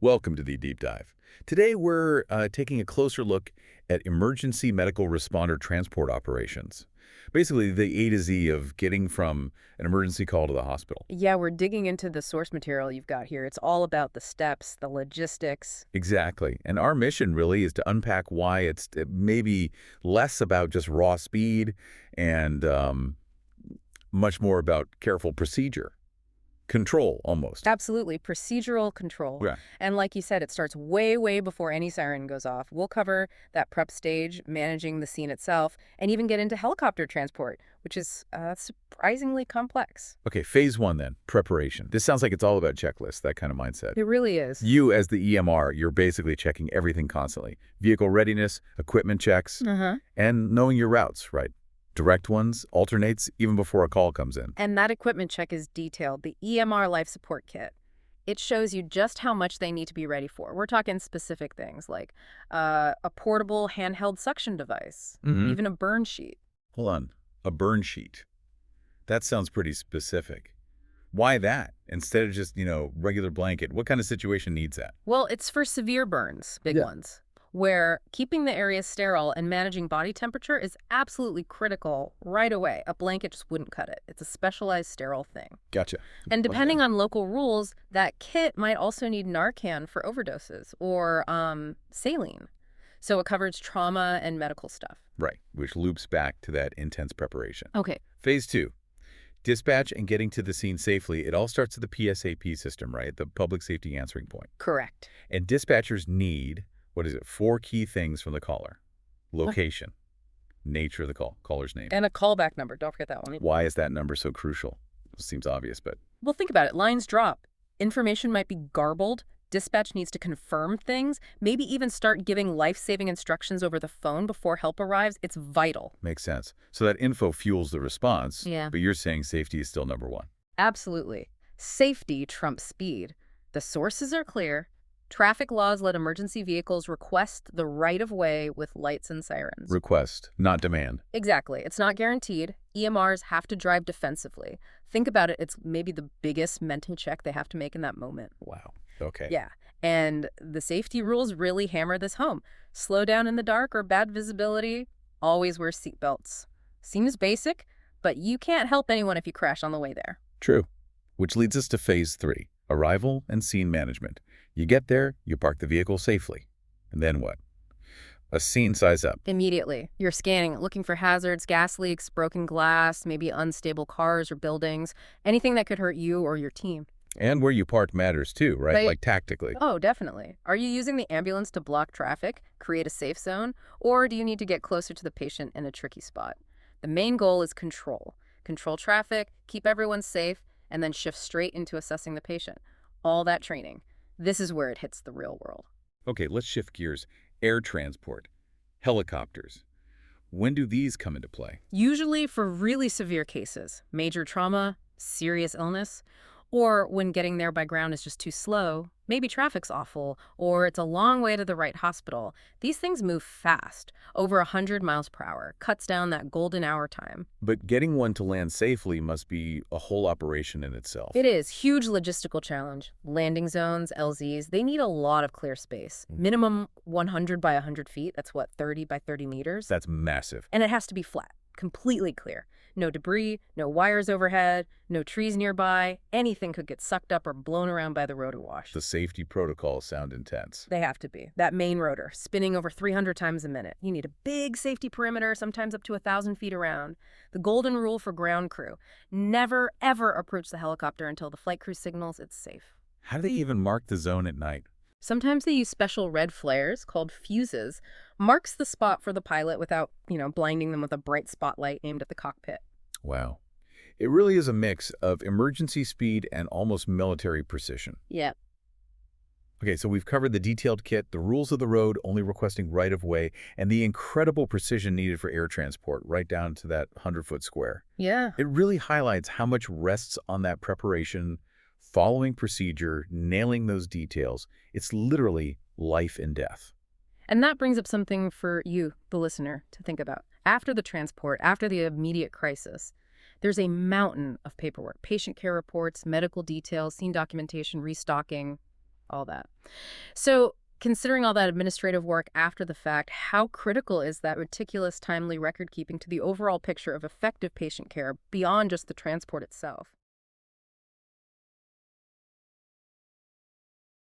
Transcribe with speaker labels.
Speaker 1: Welcome to the Deep Dive. Today we're taking a closer look at emergency medical responder transport operations. Basically, the A to Z of getting from an emergency call to the hospital.
Speaker 2: Yeah, we're digging into the source material you've got here. It's all about the steps, the logistics.
Speaker 1: Exactly. And our mission really is to unpack why it's maybe less about just raw speed and much more about careful procedure. Control, almost.
Speaker 2: Absolutely, procedural control.
Speaker 1: Yeah.
Speaker 2: And like you said, it starts way, way before any siren goes off. We'll cover that prep stage, managing the scene itself, and even get into helicopter transport, which is surprisingly complex.
Speaker 1: Okay, phase one then, preparation. This sounds like it's all about checklists, that kind of mindset.
Speaker 2: It really is.
Speaker 1: You, as the EMR, you're basically checking everything constantly. Vehicle readiness, equipment checks, and knowing your routes, right? Direct ones, alternates, even before a call comes in.
Speaker 2: And that equipment check is detailed, the EMR life support kit. It shows you just how much they need to be ready for. We're talking specific things like a portable handheld suction device, even a burn sheet.
Speaker 1: Hold on, a burn sheet. That sounds pretty specific. Why that? Instead of just, regular blanket, what kind of situation needs that?
Speaker 2: Well, it's for severe burns, big ones, where keeping the area sterile and managing body temperature is absolutely critical right away. A blanket just wouldn't cut it. It's a specialized sterile thing.
Speaker 1: Gotcha.
Speaker 2: And depending on local rules, that kit might also need Narcan for overdoses or saline. So it covers trauma and medical stuff.
Speaker 1: Right, which loops back to that intense preparation.
Speaker 2: Okay.
Speaker 1: Phase two, dispatch and getting to the scene safely. It all starts with the PSAP system, right? The public safety answering point.
Speaker 2: Correct.
Speaker 1: And dispatchers need, 4 key things from the caller. Location, nature of the call, caller's name.
Speaker 2: And a callback number. Don't forget that one.
Speaker 1: Why is that number so crucial? It seems obvious, but...
Speaker 2: Well, think about it. Lines drop. Information might be garbled. Dispatch needs to confirm things, maybe even start giving life-saving instructions over the phone before help arrives. It's vital.
Speaker 1: Makes sense. So that info fuels the response,
Speaker 2: Yeah.
Speaker 1: but you're saying safety is still number one.
Speaker 2: Absolutely. Safety trumps speed. The sources are clear. Traffic laws let emergency vehicles request the right-of-way with lights and sirens.
Speaker 1: Request, not demand.
Speaker 2: Exactly. It's not guaranteed. EMRs have to drive defensively. Think about it. It's maybe the biggest mental check they have to make in that moment.
Speaker 1: Wow. Okay.
Speaker 2: Yeah. And the safety rules really hammer this home. Slow down in the dark or bad visibility. Always wear seatbelts. Seems basic, but you can't help anyone if you crash on the way there.
Speaker 1: True. Which leads us to phase three, arrival and scene management. You get there, you park the vehicle safely. And then what? A scene size up.
Speaker 2: Immediately. You're scanning, looking for hazards, gas leaks, broken glass, maybe unstable cars or buildings, anything that could hurt you or your team.
Speaker 1: And where you park matters too, right?
Speaker 2: Right.
Speaker 1: Like tactically.
Speaker 2: Oh, definitely. Are you using the ambulance to block traffic, create a safe zone, or do you need to get closer to the patient in a tricky spot? The main goal is control. Control traffic, keep everyone safe, and then shift straight into assessing the patient. All that training. This is where it hits the real world.
Speaker 1: Okay, let's shift gears. Air transport, helicopters. When do these come into play?
Speaker 2: Usually for really severe cases, major trauma, serious illness, or when getting there by ground is just too slow, maybe traffic's awful, or it's a long way to the right hospital. These things move fast, over 100 miles per hour, cuts down that golden hour time.
Speaker 1: But getting one to land safely must be a whole operation in itself.
Speaker 2: It is. Huge logistical challenge. Landing zones, LZs, they need a lot of clear space. Minimum 100 by 100 feet. That's what, 30 by 30 meters?
Speaker 1: That's massive.
Speaker 2: And it has to be flat, completely clear. No debris, no wires overhead, no trees nearby. Anything could get sucked up or blown around by the rotor wash.
Speaker 1: The safety protocols sound intense.
Speaker 2: They have to be. That main rotor, spinning over 300 times a minute. You need a big safety perimeter, sometimes up to 1,000 feet around. The golden rule for ground crew: never, ever approach the helicopter until the flight crew signals it's safe.
Speaker 1: How do they even mark the zone at night?
Speaker 2: Sometimes they use special red flares called fuses, marks the spot for the pilot without, blinding them with a bright spotlight aimed at the cockpit.
Speaker 1: Wow. It really is a mix of emergency speed and almost military precision.
Speaker 2: Yeah.
Speaker 1: Okay, so we've covered the detailed kit, the rules of the road, only requesting right-of-way, and the incredible precision needed for air transport, right down to that 100-foot square.
Speaker 2: Yeah.
Speaker 1: It really highlights how much rests on that preparation, following procedure, nailing those details. It's literally life and death.
Speaker 2: And that brings up something for you, the listener, to think about. After the transport, after the immediate crisis, there's a mountain of paperwork: patient care reports, medical details, scene documentation, restocking. all that. So, considering all that administrative work after the fact, how critical is that meticulous, timely record keeping to the overall picture of effective patient care beyond just the transport itself?